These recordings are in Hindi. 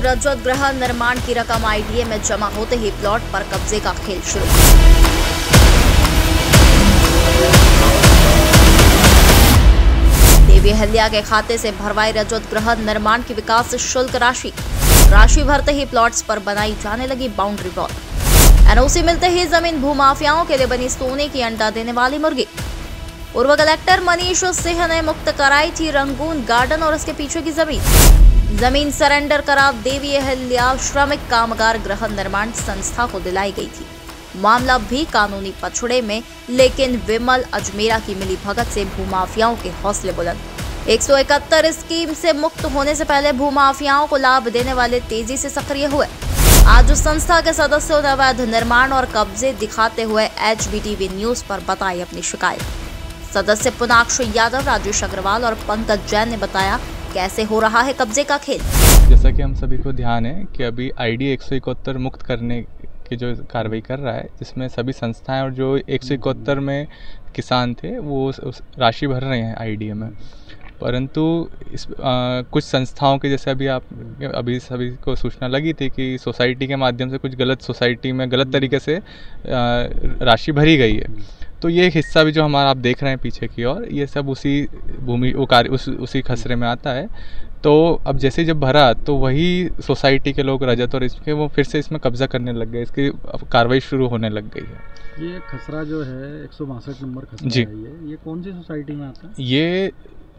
रजत गृह निर्माण की रकम आईडीए में जमा होते ही प्लॉट पर कब्जे का खेल शुरू। देवी अहिल्या के खाते से भरवाई रजत गृह निर्माण की विकास शुल्क राशि भरते ही प्लॉट्स पर बनाई जाने लगी बाउंड्री वॉल। एनओसी मिलते ही जमीन भूमाफियाओं के लिए बनी सोने की अंडा देने वाली मुर्गी। पूर्व कलेक्टर मनीष सिंह ने मुक्त कराई थी रंगून गार्डन और उसके पीछे की जमीन सरेंडर करा देवी अहिल्या श्रमिक कामगार गृह निर्माण संस्था को दिलाई गई थी। मामला भी कानूनी पछड़े में, लेकिन विमल अजमेरा की मिली भगत से भूमाफियाओं के हौसले बुलंद। 171 स्कीम से मुक्त होने से पहले भूमाफियाओं को लाभ देने वाले तेजी से सक्रिय हुए। आज उस संस्था के सदस्यों ने अवैध निर्माण और कब्जे दिखाते हुए HBTV न्यूज पर बताई अपनी शिकायत। सदस्य पुनाक्ष यादव, राजेश अग्रवाल और पंकज जैन ने बताया कैसे हो रहा है कब्जे का खेल। जैसा कि हम सभी को ध्यान है कि अभी ID 171 मुक्त करने की जो कार्रवाई कर रहा है, जिसमें सभी संस्थाएं और जो 171 में किसान थे वो उस राशि भर रहे हैं IDA में, परंतु कुछ संस्थाओं के जैसे अभी सभी को सूचना लगी थी कि सोसाइटी के माध्यम से कुछ गलत सोसाइटी में गलत तरीके से राशि भरी गई है। तो ये एक हिस्सा भी जो हमारा आप देख रहे हैं पीछे की ओर, ये सब उसी खसरे में आता है। तो अब जैसे जब भरा तो वही सोसाइटी के लोग रजत और इसके वो फिर से इसमें कब्जा करने लग गए, इसकी कार्रवाई शुरू होने लग गई है। ये खसरा जो है 162 नंबर खसरा जी, है ये कौन सी सोसाइटी में आता है? ये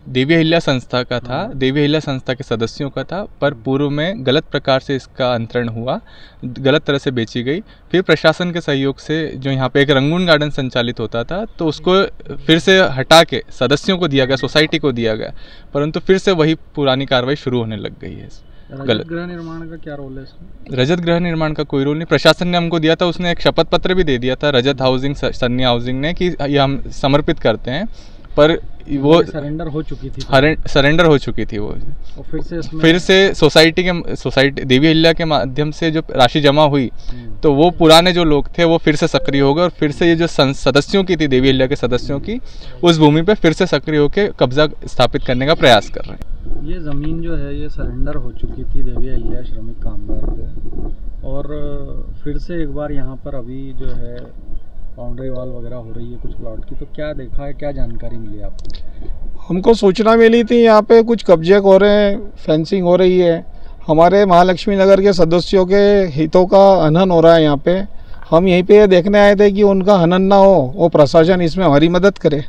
देवी अहिल्या संस्था का था। देवी अहिल्या संस्था के सदस्यों का था, पर पूर्व में गलत प्रकार से इसका अंतरण हुआ, गलत तरह से बेची गई। फिर प्रशासन के सहयोग से जो यहाँ पे एक रंगून गार्डन संचालित होता था, तो उसको फिर से हटा के सदस्यों को दिया गया, सोसाइटी को दिया गया, परंतु फिर से वही पुरानी कार्रवाई शुरू होने लग गई है। रजत गृह निर्माण का क्या रोल है इसमें? रजत गृह निर्माण का कोई रोल नहीं। प्रशासन ने हमको दिया था, उसने एक शपथ पत्र भी दे दिया था रजत हाउसिंग सन्नी हाउसिंग ने कि ये हम समर्पित करते हैं, पर वो सरेंडर हो चुकी थी वो। और फिर से सोसाइटी देवी अहिल्या के माध्यम से जो राशि जमा हुई, तो वो पुराने जो लोग थे वो फिर से सक्रिय हो गए और फिर से ये जो सदस्यों की थी, देवी अहिल्या के सदस्यों की, उस भूमि पे फिर से सक्रिय होकर कब्जा स्थापित करने का प्रयास कर रहे हैं। ये ज़मीन जो है ये सरेंडर हो चुकी थी देवी अहिल्या श्रमिक कामगार को, और फिर से एक बार यहाँ पर अभी जो है बाउंड्री वॉल वगैरह हो रही है कुछ प्लॉट की। तो क्या देखा है, क्या जानकारी मिली आपको? हमको सूचना मिली थी यहाँ पे कुछ कब्जे हो रहे हैं, फेंसिंग हो रही है, हमारे महालक्ष्मी नगर के सदस्यों के हितों का हनन हो रहा है यहाँ पे। हम यहीं पे देखने आए थे कि उनका हनन ना हो, वो प्रशासन इसमें हमारी मदद करे।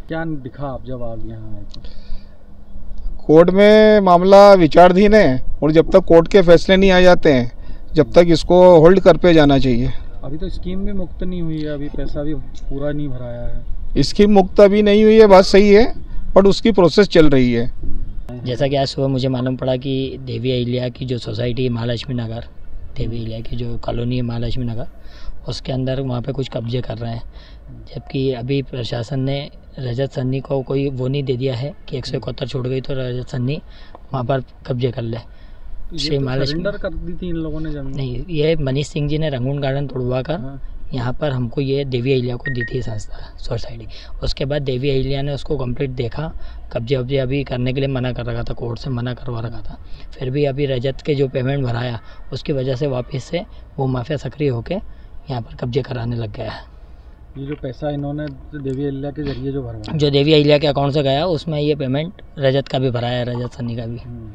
क्या दिखा आप जब आप यहाँ आए थे? कोर्ट में मामला विचाराधीन है और जब तक कोर्ट के फैसले नहीं आ जाते हैं, जब तक इसको होल्ड कर पे जाना चाहिए। अभी तो स्कीम भी मुक्त नहीं हुई है, अभी पैसा भी पूरा नहीं भराया है। स्कीम मुक्त अभी नहीं हुई है, बात सही है, पर उसकी प्रोसेस चल रही है। जैसा कि आज सुबह मुझे मालूम पड़ा कि देवी अहिल्या की जो सोसाइटी है महालक्ष्मी नगर, देवी अहिल्या की जो कॉलोनी है महालक्ष्मी नगर, उसके अंदर वहाँ पे कुछ कब्जे कर रहे हैं, जबकि अभी प्रशासन ने रजत सन्नी को कोई वो नहीं दे दिया है कि 171 छूट गई तो रजत सन्नी वहाँ पर कब्जे कर ले। सरेंडर कर दी थी इन लोगों ने जमीन? नहीं, ये मनीष सिंह जी ने रंगून गार्डन तोड़वा कर यहाँ पर हमको ये देवी अहिल्या को दी थी संस्था सोसाइटी। उसके बाद देवी अहिल्या ने उसको कंप्लीट देखा, कब्जे वब्जे अभी करने के लिए मना कर रखा था, कोर्ट से मना करवा रखा था। फिर भी अभी रजत के जो पेमेंट भराया उसकी वजह से वापस से वो माफिया सक्रिय होकर यहाँ पर कब्जे कराने लग गया है। ये जो पैसा इन्होंने देवी अहिल्या के जरिए जो भरवाया, जो देवी अहिल्या के अकाउंट से गया, उसमें ये पेमेंट रजत का भी भराया है, रजत सन्नी का भी।